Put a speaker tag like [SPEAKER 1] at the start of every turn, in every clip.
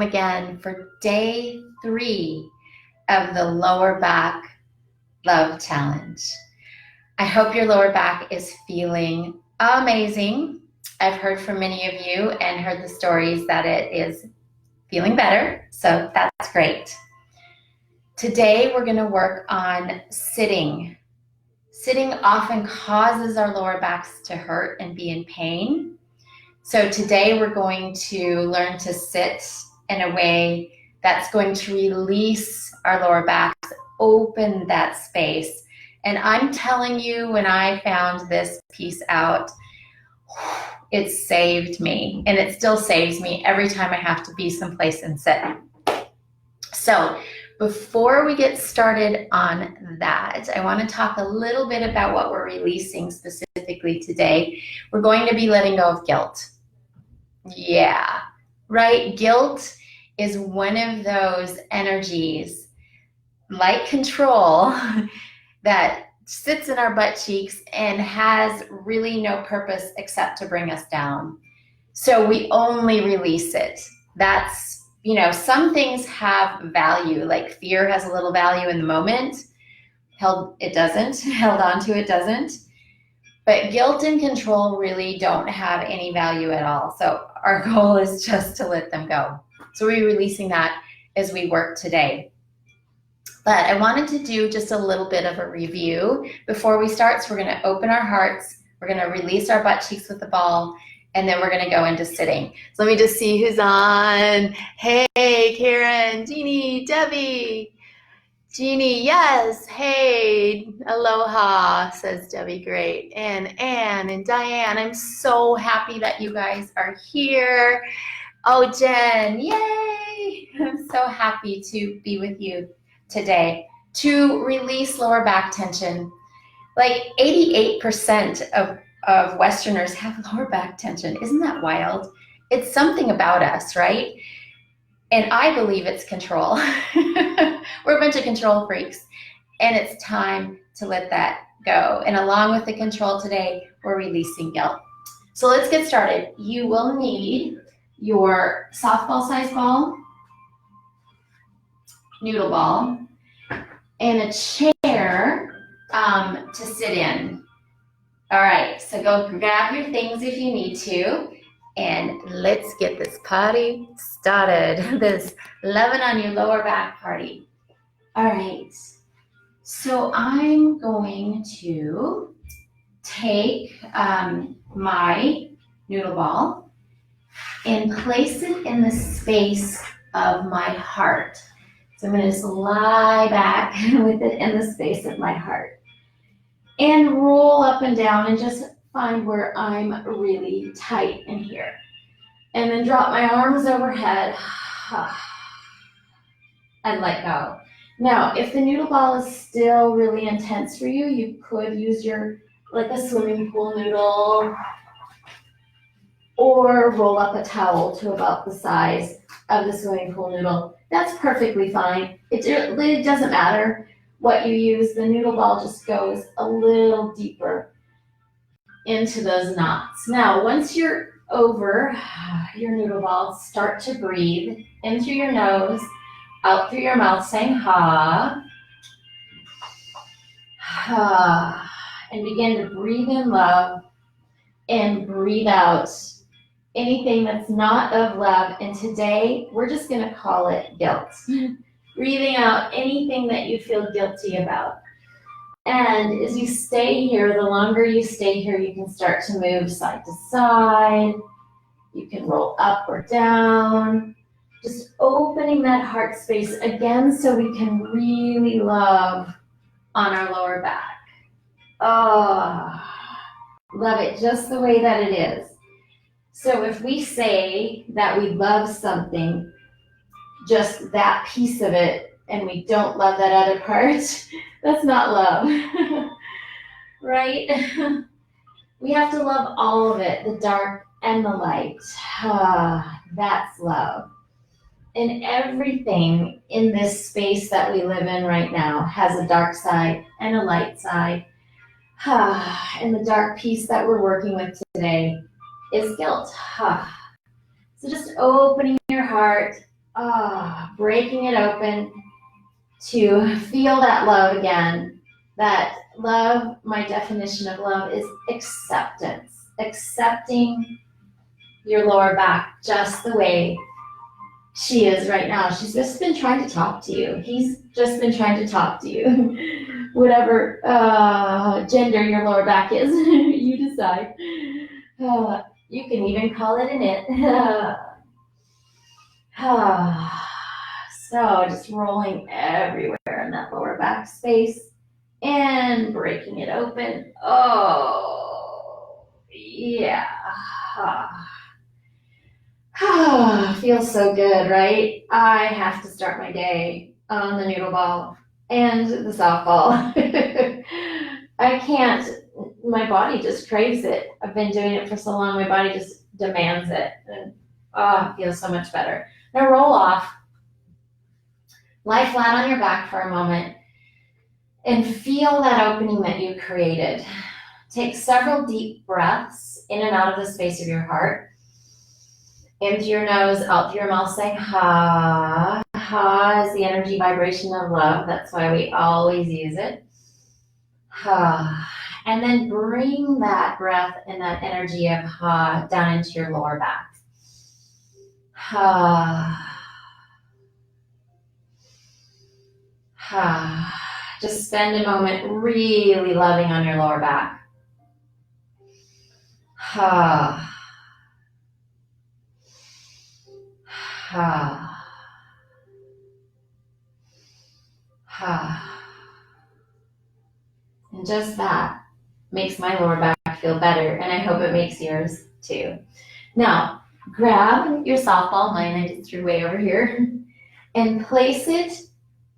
[SPEAKER 1] welcome again for day 3 of the lower back love challenge. I hope your lower back is feeling amazing. I've heard from many of you and heard the stories that it is feeling better, so that's great. Today we're going to work on sitting. Sitting often causes our lower backs to hurt and be in pain. So today we're going to learn to sit in a way that's going to release our lower backs, open that space. And I'm telling you, when I found this piece out, it saved me, and it still saves me every time I have to be someplace and sit. So before we get started on that, I want to talk a little bit about what we're releasing specifically today. We're going to be letting go of guilt. Yeah, right? Guilt is one of those energies, like control, that sits in our butt cheeks and has really no purpose except to bring us down. So we only release it. That's, some things have value, like fear has a little value in the moment. Held on to it doesn't. But guilt and control really don't have any value at all. So our goal is just to let them go. So we're releasing that as we work today. But I wanted to do just a little bit of a review before we start. So we're going to open our hearts. We're going to release our butt cheeks with the ball. And then we're going to go into sitting. So let me just see who's on. Hey, Karen, Jeannie, Debbie. Jeannie, yes. Hey, aloha, says Debbie. Great. And Anne and Diane, I'm so happy that you guys are here. Oh, Jen, yay. I'm so happy to be with you today to release lower back tension. Like 88% of Westerners have lower back tension. Isn't that wild? It's something about us, right? And I believe it's control. We're a bunch of control freaks, and it's time to let that go. And along with the control today, we're releasing guilt. So let's get started. You will need your softball-sized ball, noodle ball, and a chair to sit in. All right, so go grab your things if you need to. And let's get this party started, this loving on your lower back party. All right, so I'm going to take my noodle ball and place it in the space of my heart. So I'm going to just lie back with it in the space of my heart and roll up and down and just find where I'm really tight in here. And then drop my arms overhead and let go. Now, if the noodle ball is still really intense for you, you could use like a swimming pool noodle, or roll up a towel to about the size of the swimming pool noodle. That's perfectly fine. It doesn't matter what you use. The noodle ball just goes a little deeper into those knots. Now, once you're over your noodle ball, start to breathe in through your nose, out through your mouth, saying ha, ha, and begin to breathe in love and breathe out anything that's not of love. And today, we're just going to call it guilt. Breathing out anything that you feel guilty about. And as you stay here, the longer you stay here, you can start to move side to side. You can roll up or down. Just opening that heart space again so we can really love on our lower back. Oh, love it just the way that it is. So if we say that we love something, just that piece of it, and we don't love that other part, that's not love, right? We have to love all of it, the dark and the light. That's love. And everything in this space that we live in right now has a dark side and a light side. And the dark piece that we're working with today is guilt. So just opening your heart breaking it open to feel that love again. That love, my definition of love is acceptance. Accepting your lower back just the way she is right now. She's just been trying to talk to you. He's just been trying to talk to you. Whatever gender your lower back is, you decide. You can even call it an it. So just rolling everywhere in that lower back space and breaking it open. Oh, yeah. Feels so good, right? I have to start my day on the noodle ball and the softball. I can't, my body just craves it. I've been doing it for so long, my body just demands it. And it feels so much better. Now roll off. Lie flat on your back for a moment and feel that opening that you created. Take several deep breaths in and out of the space of your heart. In through your nose, out through your mouth, saying ha. Ha is the energy vibration of love. That's why we always use it. Ha. And then bring that breath and that energy of ha down into your lower back. Ha. Just spend a moment really loving on your lower back. And just that makes my lower back feel better, and I hope it makes yours too. Now, grab your softball, mine I just threw way over here, and place it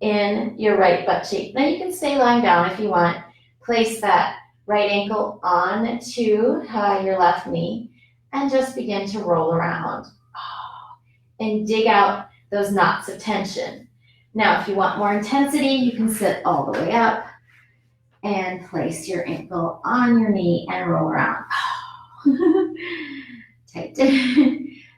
[SPEAKER 1] in your right butt cheek. Now you can stay lying down if you want. Place that right ankle on to your left knee and just begin to roll around and dig out those knots of tension. Now, if you want more intensity, you can sit all the way up and place your ankle on your knee and roll around. Tight.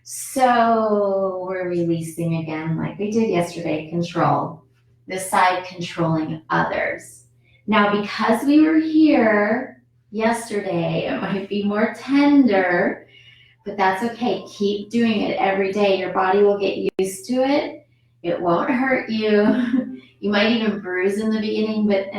[SPEAKER 1] So we're releasing again like we did yesterday, control. This side controlling others. Now, because we were here yesterday, it might be more tender, but that's okay. Keep doing it every day. Your body will get used to it. It won't hurt you. You might even bruise in the beginning, but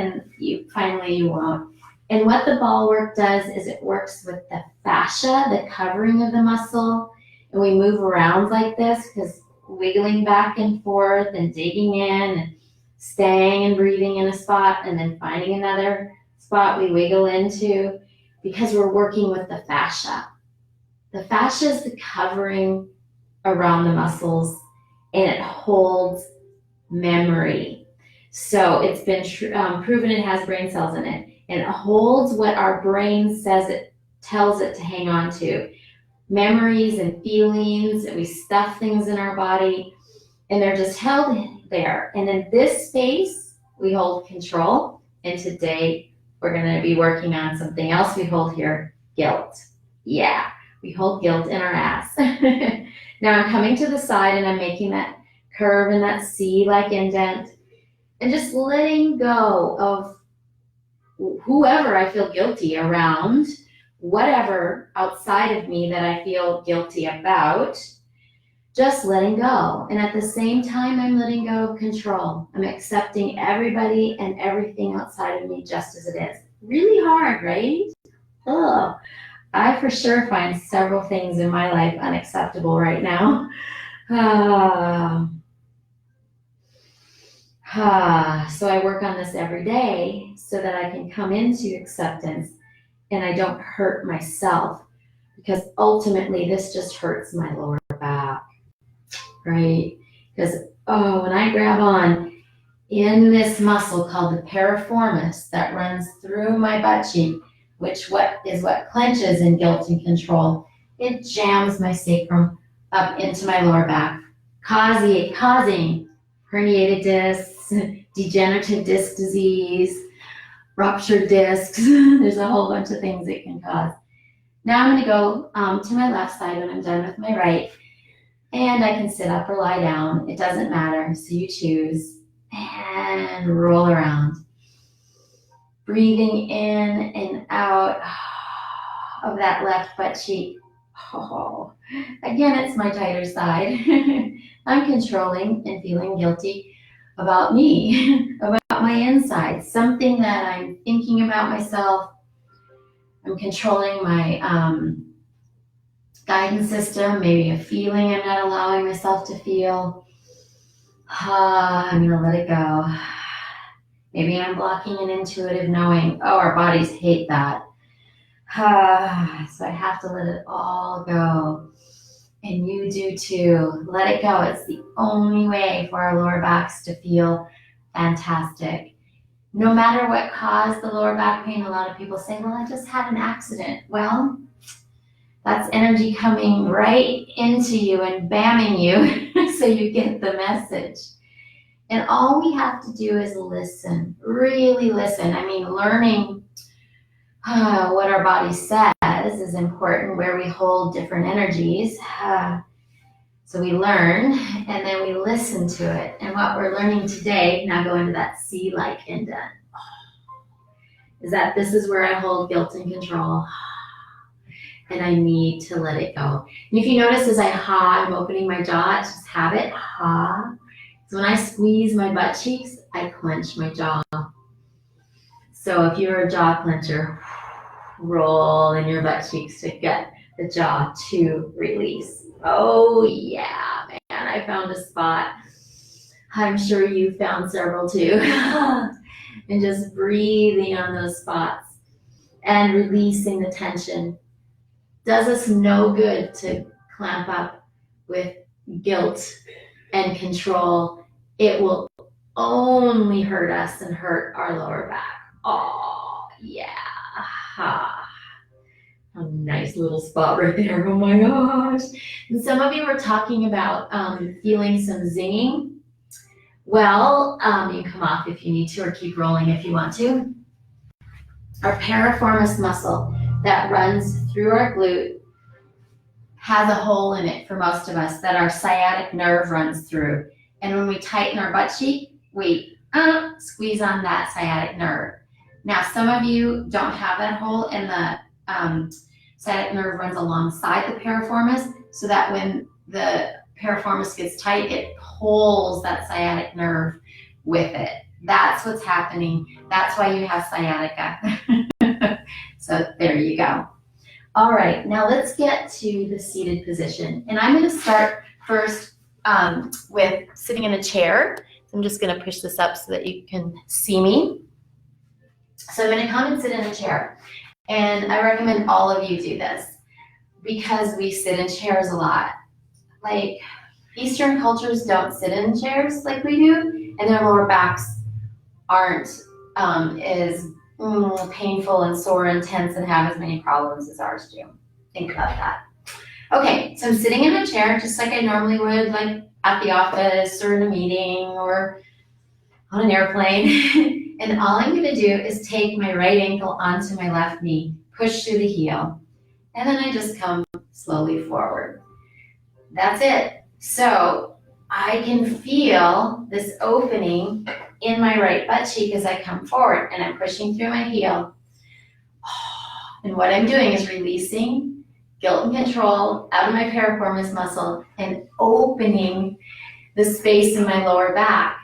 [SPEAKER 1] finally you won't. And what the ball work does is it works with the fascia, the covering of the muscle, and we move around like this because wiggling back and forth and digging in and staying and breathing in a spot and then finding another spot we wiggle into because we're working with the fascia. The fascia is the covering around the muscles and it holds memory. So it's been proven it has brain cells in it and it holds what our brain says it tells it to hang on to. Memories and feelings, and we stuff things in our body and they're just held there. And in this space, we hold control. And today, we're going to be working on something else we hold here, guilt. Yeah, we hold guilt in our ass. Now I'm coming to the side and I'm making that curve and that C-like indent and just letting go of whoever I feel guilty around, whatever outside of me that I feel guilty about. Just letting go. And at the same time, I'm letting go of control. I'm accepting everybody and everything outside of me just as it is. Really hard, right? Oh, I for sure find several things in my life unacceptable right now. So I work on this every day so that I can come into acceptance and I don't hurt myself because ultimately this just hurts my lower back. Right? Because, when I grab on in this muscle called the piriformis that runs through my butt cheek, which what clenches in guilt and control, it jams my sacrum up into my lower back, causing herniated discs, degenerative disc disease, ruptured discs. There's a whole bunch of things it can cause. Now I'm going to go to my left side when I'm done with my right. And I can sit up or lie down. It doesn't matter. So you choose and roll around. Breathing in and out of that left butt cheek. Oh, again, it's my tighter side. I'm controlling and feeling guilty about me, about my inside, something that I'm thinking about myself. I'm controlling my guidance system, maybe a feeling I'm not allowing myself to feel. I'm going to let it go. Maybe I'm blocking an intuitive knowing. Oh, our bodies hate that. So I have to let it all go. And you do too. Let it go. It's the only way for our lower backs to feel fantastic. No matter what caused the lower back pain, a lot of people say, well, I just had an accident. Well, that's energy coming right into you and bamming you so you get the message. And all we have to do is listen, really listen. I mean, learning what our body says is important, where we hold different energies. So we learn and then we listen to it. And what we're learning today, now go into that C-like indent, is that this is where I hold guilt and control. And I need to let it go. And if you notice as I ha, I'm opening my jaw, it's just habit, ha. So when I squeeze my butt cheeks, I clench my jaw. So if you're a jaw clencher, roll in your butt cheeks to get the jaw to release. Oh yeah, man, I found a spot. I'm sure you found several too. And just breathing on those spots and releasing the tension. Does us no good to clamp up with guilt and control. It will only hurt us and hurt our lower back. Oh, yeah. A nice little spot right there. Oh my gosh. And some of you were talking about feeling some zinging. Well, you can come off if you need to or keep rolling if you want to. Our piriformis muscle that runs through our glute has a hole in it for most of us that our sciatic nerve runs through. And when we tighten our butt cheek, we squeeze on that sciatic nerve. Now, some of you don't have that hole, and the sciatic nerve runs alongside the piriformis, so that when the piriformis gets tight, it pulls that sciatic nerve with it. That's what's happening. That's why you have sciatica. So there you go. All right, now let's get to the seated position. And I'm going to start first with sitting in a chair. I'm just going to push this up so that you can see me. So I'm going to come and sit in a chair. And I recommend all of you do this because we sit in chairs a lot. Like Eastern cultures don't sit in chairs like we do, and their lower backs aren't as painful and sore and tense and have as many problems as ours do. Think about that. Okay, so I'm sitting in a chair just like I normally would, like at the office or in a meeting or on an airplane. And all I'm gonna do is take my right ankle onto my left knee, push through the heel, and then I just come slowly forward. That's it. So I can feel this opening in my right butt cheek as I come forward, and I'm pushing through my heel. And what I'm doing is releasing guilt and control out of my piriformis muscle and opening the space in my lower back.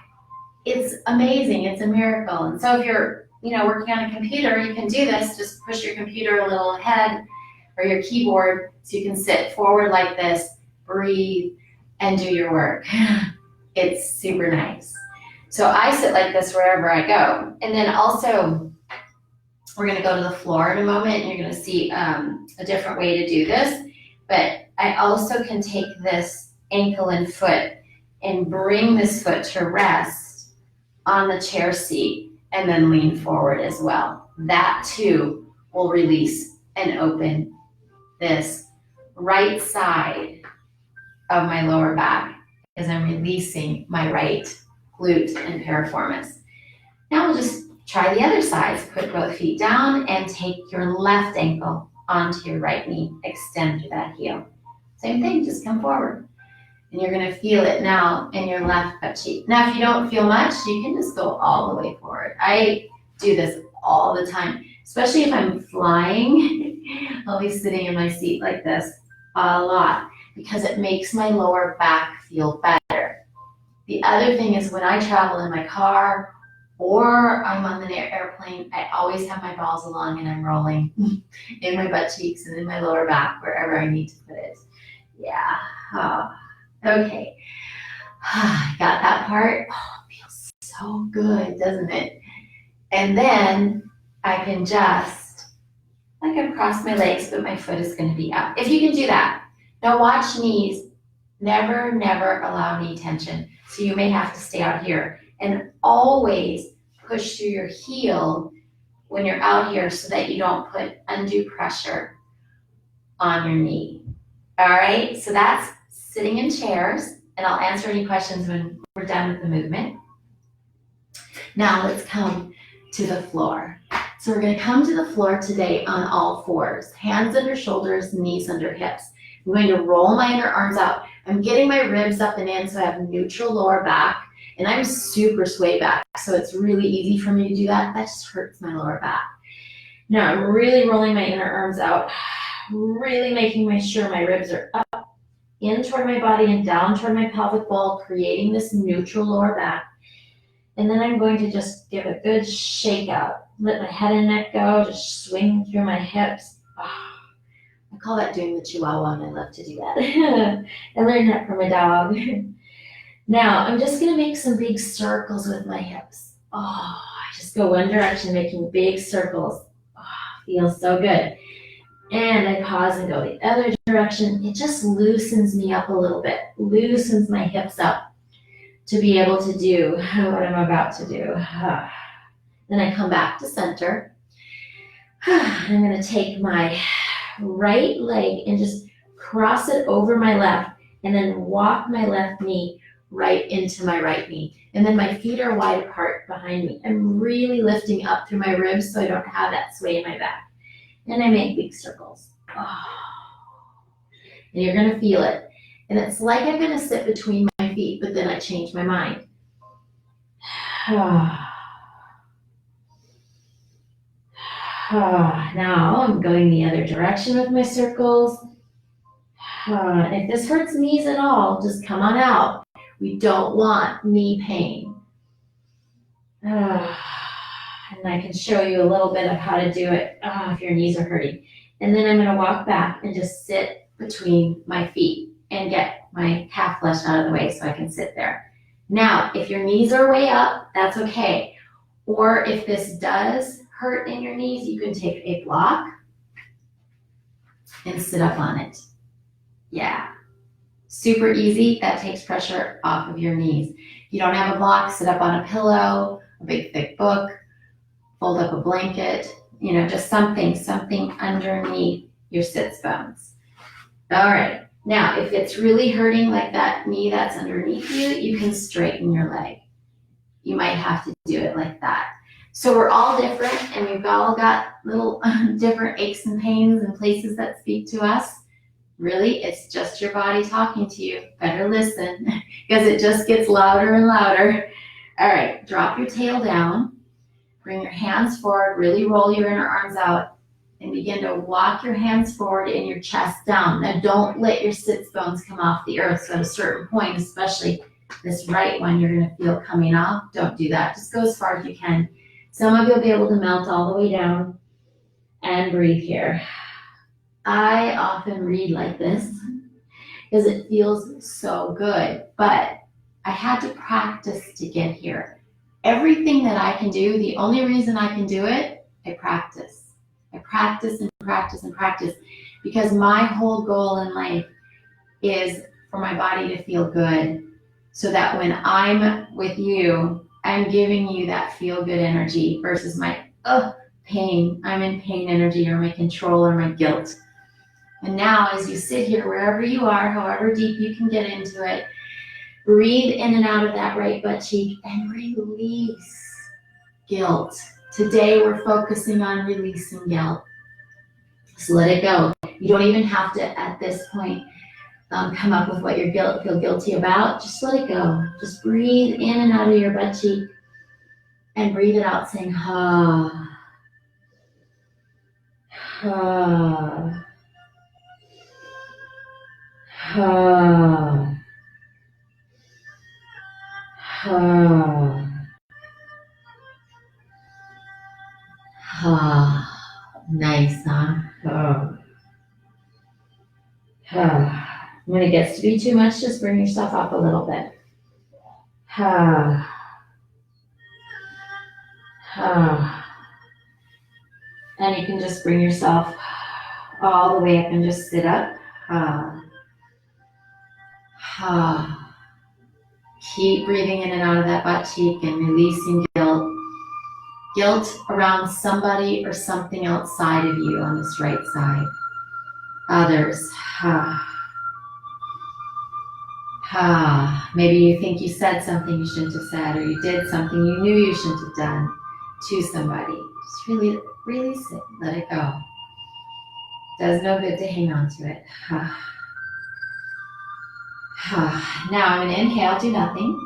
[SPEAKER 1] It's amazing. It's a miracle. And so if you're, working on a computer, you can do this. Just push your computer a little ahead or your keyboard so you can sit forward like this, breathe, and do your work. It's super nice. So I sit like this wherever I go. And then also, we're going to go to the floor in a moment, and you're going to see a different way to do this. But I also can take this ankle and foot and bring this foot to rest on the chair seat and then lean forward as well. That too will release and open this right side of my lower back as I'm releasing my right glute and piriformis. Now we'll just try the other sides. Put both feet down and take your left ankle onto your right knee. Extend through that heel. Same thing, just come forward. And you're gonna feel it now in your left butt cheek. Now, if you don't feel much, you can just go all the way forward. I do this all the time, especially if I'm flying. I'll be sitting in my seat like this a lot because it makes my lower back feel better. The other thing is when I travel in my car or I'm on the airplane, I always have my balls along and I'm rolling in my butt cheeks and in my lower back, wherever I need to put it. Yeah. Oh. Okay. Got that part? Oh, it feels so good, doesn't it? And then I can just, like I've crossed my legs, but my foot is going to be up. If you can do that. Now watch knees. Never, never allow knee tension. So you may have to stay out here. And always push through your heel when you're out here so that you don't put undue pressure on your knee. All right, so that's sitting in chairs, and I'll answer any questions when we're done with the movement. Now let's come to the floor. So we're going to come to the floor today on all fours, hands under shoulders, knees under hips. I'm going to roll my inner arms out. I'm getting my ribs up and in so I have neutral lower back, and I'm super sway back, so it's really easy for me to do that. That just hurts my lower back. Now I'm really rolling my inner arms out, really making sure my ribs are up, in toward my body and down toward my pelvic bowl, creating this neutral lower back. And then I'm going to just give a good shake out. Let my head and neck go, just swing through my hips. Oh, I call that doing the chihuahua, and I love to do that. I learned that from a dog. Now, I'm just going to make some big circles with my hips. Oh, I just go one direction, making big circles. Oh, feels so good. And I pause and go the other direction. It just loosens me up a little bit, loosens my hips up to be able to do what I'm about to do. Then I come back to center. I'm going to take my right leg and just cross it over my left and then walk my left knee right into my right knee. And then my feet are wide apart behind me. I'm really lifting up through my ribs so I don't have that sway in my back. And I make big circles. Oh. And you're going to feel it. And it's like I'm going to sit between my feet, but then I change my mind. Now I'm going the other direction with my circles. And if this hurts knees at all, just come on out. We don't want knee pain. And I can show you a little bit of how to do it if your knees are hurting. And then I'm going to walk back and just sit between my feet and get my calf flesh out of the way so I can sit there. Now, if your knees are way up, that's okay. Or if this does hurt in your knees, you can take a block and sit up on it. Yeah. Super easy. That takes pressure off of your knees. If you don't have a block, sit up on a pillow, a big thick book, fold up a blanket, just something underneath your sits bones. All right. Now, if it's really hurting like that knee that's underneath you, you can straighten your leg. You might have to do it like that. So we're all different, and we've all got little different aches and pains and places that speak to us. Really, it's just your body talking to you. Better listen because it just gets louder and louder. All right, drop your tail down. Bring your hands forward. Really roll your inner arms out and begin to walk your hands forward and your chest down. Now, don't let your sits bones come off the earth. So at a certain point, especially this right one, you're going to feel coming off. Don't do that. Just go as far as you can. Some of you will be able to melt all the way down and breathe here. I often read like this because it feels so good, but I had to practice to get here. Everything that I can do, the only reason I can do it, I practice. I practice and practice and practice because my whole goal in life is for my body to feel good so that when I'm with you, I'm giving you that feel-good energy versus my pain. I'm in pain energy or my control or my guilt. And now as you sit here, wherever you are, however deep you can get into it, breathe in and out of that right butt cheek and release guilt. Today we're focusing on releasing guilt. Just let it go. You don't even have to, at this point, come up with what you feel guilty about, just let it go. Just breathe in and out of your butt cheek and breathe it out saying, ha, ha, ha, ha, ha. Nice, huh? Oh. When it gets to be too much, just bring yourself up a little bit. And you can just bring yourself all the way up and just sit up. Keep breathing in and out of that butt cheek and releasing guilt. Guilt around somebody or something outside of you on this right side. Others. Maybe you think you said something you shouldn't have said, or you did something you knew you shouldn't have done to somebody. Just really release it. Let it go. Does no good to hang on to it. Now I'm going to inhale, do nothing.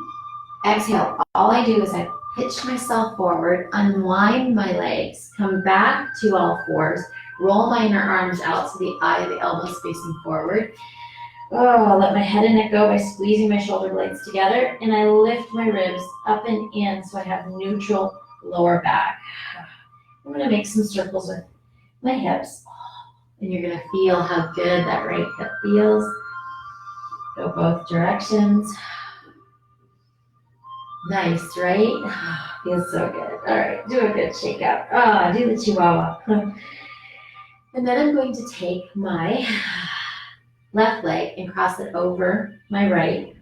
[SPEAKER 1] Exhale. All I do is I pitch myself forward, unwind my legs, come back to all fours, roll my inner arms out so the eye of the elbows facing forward. I'll let my head and neck go by squeezing my shoulder blades together, and I lift my ribs up and in so I have neutral lower back. I'm going to make some circles with my hips, and you're going to feel how good that right hip feels. Go both directions. Nice, right? Feels so good. All right, do a good shake out. Do the chihuahua. And then I'm going to take my left leg and cross it over my right.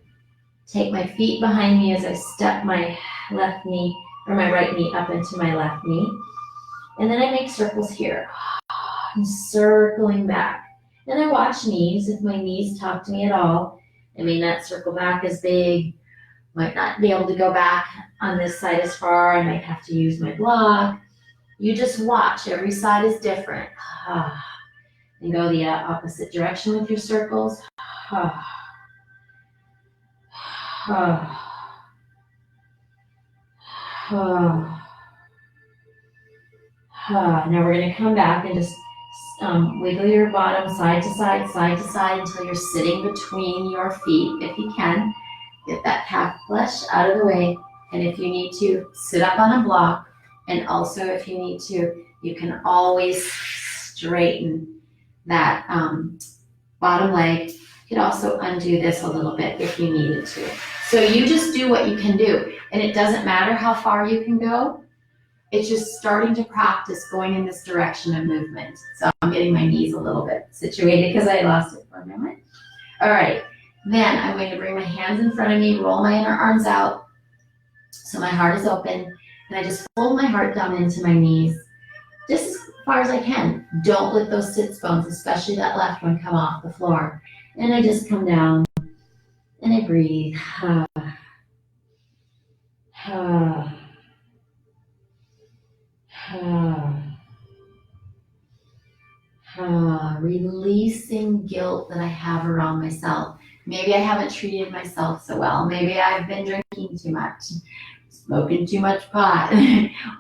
[SPEAKER 1] Take my feet behind me as I step my left knee or my right knee up into my left knee. And then I make circles here. I'm circling back. And I watch knees. If my knees talk to me at all, I may not circle back as big. Might not be able to go back on this side as far. I might have to use my block. You just watch. Every side is different. And go the opposite direction with your circles. Now we're going to come back and just wiggle your bottom side to side until you're sitting between your feet if you can. Get that calf flesh out of the way. And if you need to, sit up on a block. And also if you need to, you can always straighten that bottom leg. You could also undo this a little bit if you needed to. So you just do what you can do. And it doesn't matter how far you can go. It's just starting to practice going in this direction of movement. So I'm getting my knees a little bit situated because I lost it for a moment. All right. Then I'm going to bring my hands in front of me, roll my inner arms out so my heart is open. And I just fold my heart down into my knees just as far as I can. Don't let those sits bones, especially that left one, come off the floor. And I just come down and I breathe. Releasing guilt that I have around myself. Maybe I haven't treated myself so well. Maybe I've been drinking too much, smoking too much pot,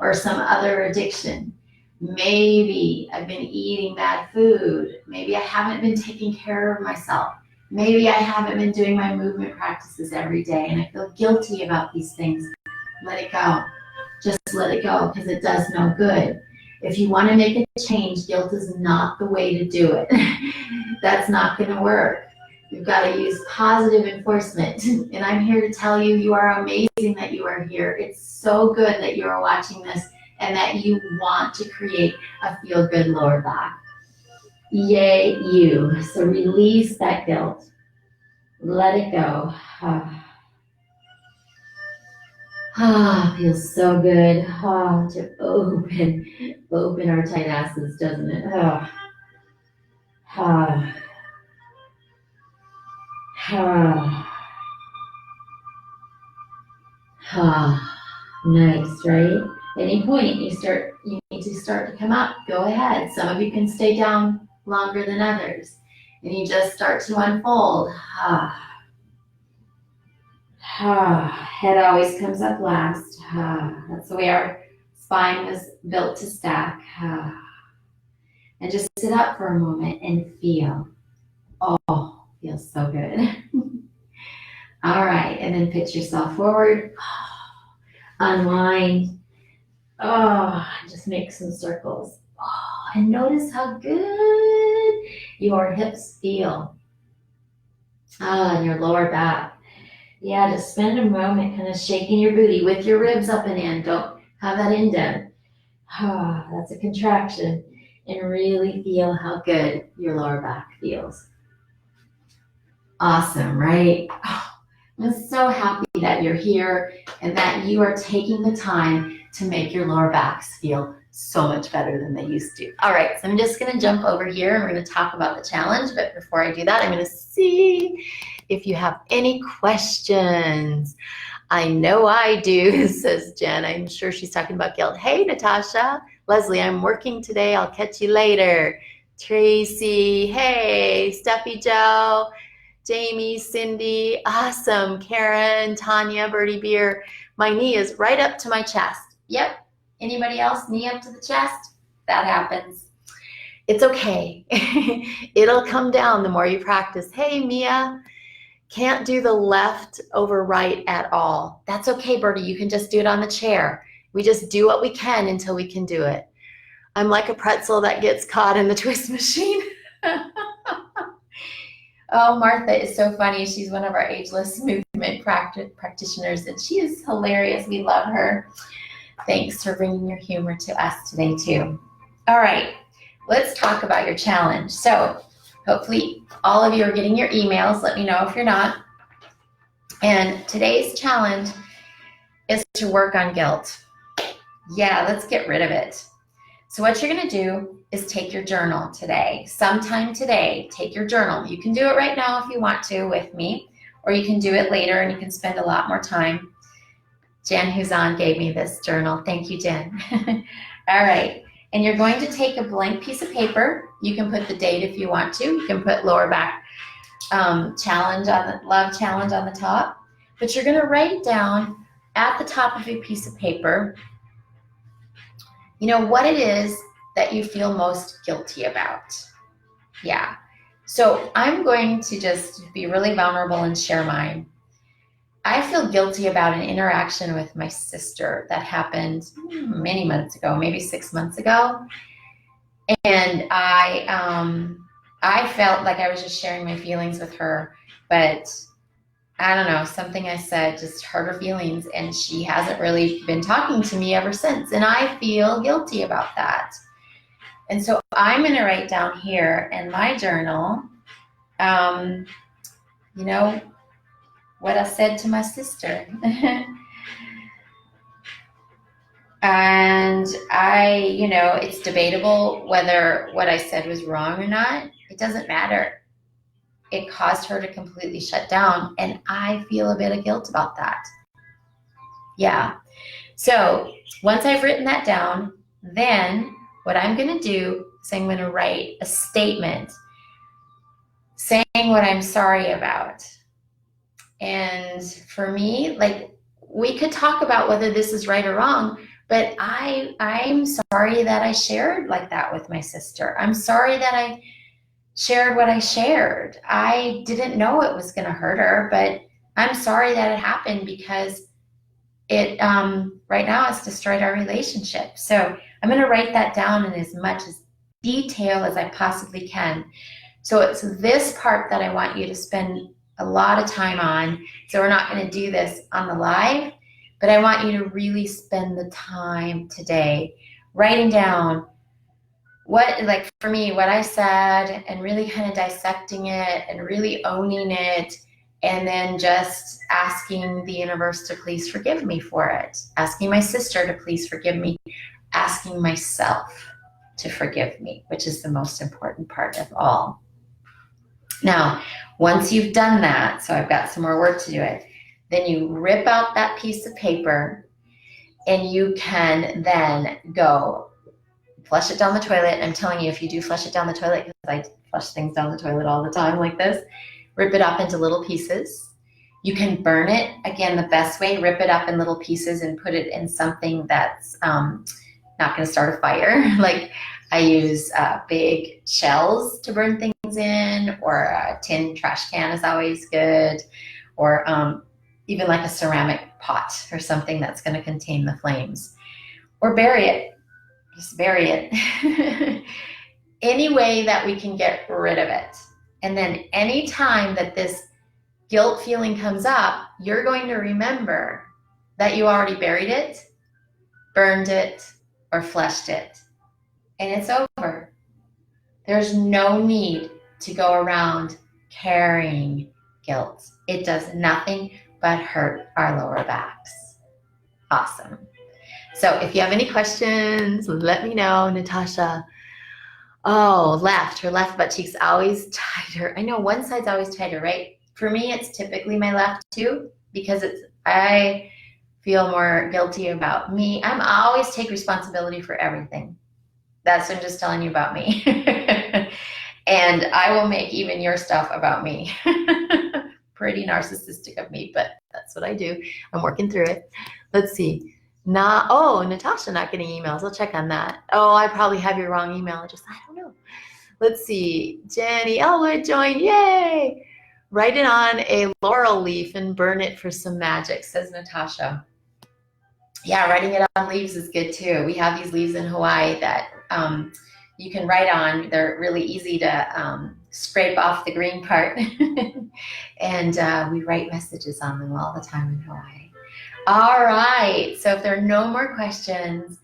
[SPEAKER 1] or some other addiction. Maybe I've been eating bad food. Maybe I haven't been taking care of myself. Maybe I haven't been doing my movement practices every day and I feel guilty about these things. Let it go. Just let it go because it does no good. If you want to make a change, guilt is not the way to do it. That's not going to work. You've got to use positive enforcement. And I'm here to tell you, you are amazing that you are here. It's so good that you are watching this and that you want to create a feel-good lower back. Yay, you. So release that guilt. Let it go. Feels so good to open our tight asses, doesn't it? Nice, right? Any point you need to start to come up, go ahead. Some of you can stay down longer than others. And you just start to unfold. Head always comes up last. That's the way our spine was built to stack. And just sit up for a moment and feel. Oh, feels so good. All right, and then pitch yourself forward. Unwind. Just make some circles. And notice how good your hips feel. And your lower back. Yeah, just spend a moment kind of shaking your booty with your ribs up and in. Don't have that indent. That's a contraction. And really feel how good your lower back feels. Awesome, right? I'm so happy that you're here and that you are taking the time to make your lower backs feel so much better than they used to. All right, so I'm just gonna jump over here and we're gonna talk about the challenge, but before I do that, I'm gonna see if you have any questions. I know I do, says Jen. I'm sure she's talking about guilt. Hey, Natasha. Leslie, I'm working today. I'll catch you later. Tracy, hey. Steffi Joe, Jamie, Cindy, awesome. Karen, Tanya, Birdie Beer. My knee is right up to my chest. Yep. Anybody else knee up to the chest? That happens. It's okay. It'll come down the more you practice. Hey, Mia. Can't do the left over right at all. That's okay, Birdie. You can just do it on the chair. We just do what we can until we can do it. I'm like a pretzel that gets caught in the twist machine. Oh, Martha is so funny. She's one of our ageless movement practitioners, and she is hilarious. We love her. Thanks for bringing your humor to us today, too. All right, let's talk about your challenge. So hopefully all of you are getting your emails. Let me know if you're not. And today's challenge is to work on guilt. Yeah, let's get rid of it. So what you're going to do is take your journal today. Sometime today, take your journal. You can do it right now if you want to with me, or you can do it later and you can spend a lot more time. Jen, who's on, gave me this journal. Thank you, Jen. All right. And you're going to take a blank piece of paper. You can put the date if you want to. You can put lower back challenge on the love challenge on the top. But you're going to write down at the top of your piece of paper, you know, what it is that you feel most guilty about. Yeah. So I'm going to just be really vulnerable and share mine. I feel guilty about an interaction with my sister that happened many months ago, maybe 6 months ago. And I felt like I was just sharing my feelings with her, but I don't know, something I said just hurt her feelings, and she hasn't really been talking to me ever since. And I feel guilty about that. And so I'm going to write down here in my journal, you know, what I said to my sister. And you know, it's debatable whether what I said was wrong or not. It doesn't matter. It caused her to completely shut down, and I feel a bit of guilt about that. Yeah. So once I've written that down, then what I'm going to do is I'm going to write a statement saying what I'm sorry about. And for me, like, we could talk about whether this is right or wrong, but I'm sorry that I shared like that with my sister. I'm sorry that I shared what I shared. I didn't know it was going to hurt her, but I'm sorry that it happened because it right now it's destroyed our relationship. So I'm going to write that down in as much detail as I possibly can. So it's this part that I want you to spend a lot of time on. So we're not going to do this on the live, but I want you to really spend the time today writing down what, like for me, what I said, and really kind of dissecting it and really owning it, and then just asking the universe to please forgive me for it, asking my sister to please forgive me, asking myself to forgive me, which is the most important part of all. Now, once you've done that, so I've got some more work to do it, then you rip out that piece of paper and you can then go flush it down the toilet. I'm telling you, if you do flush it down the toilet, because I flush things down the toilet all the time like this, rip it up into little pieces. You can burn it. Again, the best way, rip it up in little pieces and put it in something that's not going to start a fire. Like I use big shells to burn things in, or a tin trash can is always good, or even like a ceramic pot or something that's going to contain the flames. Or bury it. Just bury it. Any way that we can get rid of it. And then any time that this guilt feeling comes up, you're going to remember that you already buried it, burned it, or flushed it. And it's over. There's no need to go around carrying guilt. It does nothing but hurt our lower backs. Awesome. So if you have any questions, let me know. Natasha, oh, left. Her left butt cheek's always tighter. I know one side's always tighter, right? For me, it's typically my left too, because I feel more guilty about me. I'm always take responsibility for everything. That's what I'm just telling you about me. And I will make even your stuff about me. Pretty narcissistic of me, but that's what I do. I'm working through it. Let's see. Natasha not getting emails. I'll check on that. Oh, I probably have your wrong email. I don't know. Let's see. Jenny Elwood joined. Yay! Write it on a laurel leaf and burn it for some magic, says Natasha. Yeah, writing it on leaves is good too. We have these leaves in Hawaii that you can write on. They're really easy to scrape off the green part. And we write messages on them all the time in Hawaii. All right, so if there are no more questions,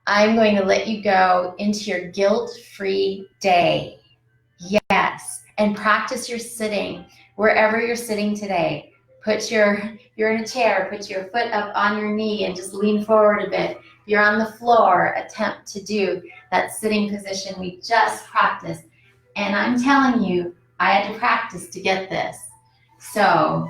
[SPEAKER 1] I'm going to let you go into your guilt-free day. Yes, and practice your sitting wherever you're sitting today. You're in a chair, put your foot up on your knee and just lean forward a bit. If you're on the floor, attempt to do that sitting position we just practiced. And I'm telling you, I had to practice to get this. So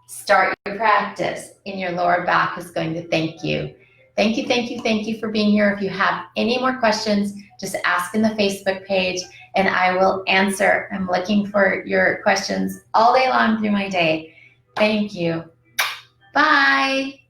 [SPEAKER 1] start your practice, and your lower back is going to thank you. Thank you, thank you, thank you for being here. If you have any more questions, just ask in the Facebook page and I will answer. I'm looking for your questions all day long through my day. Thank you. Bye.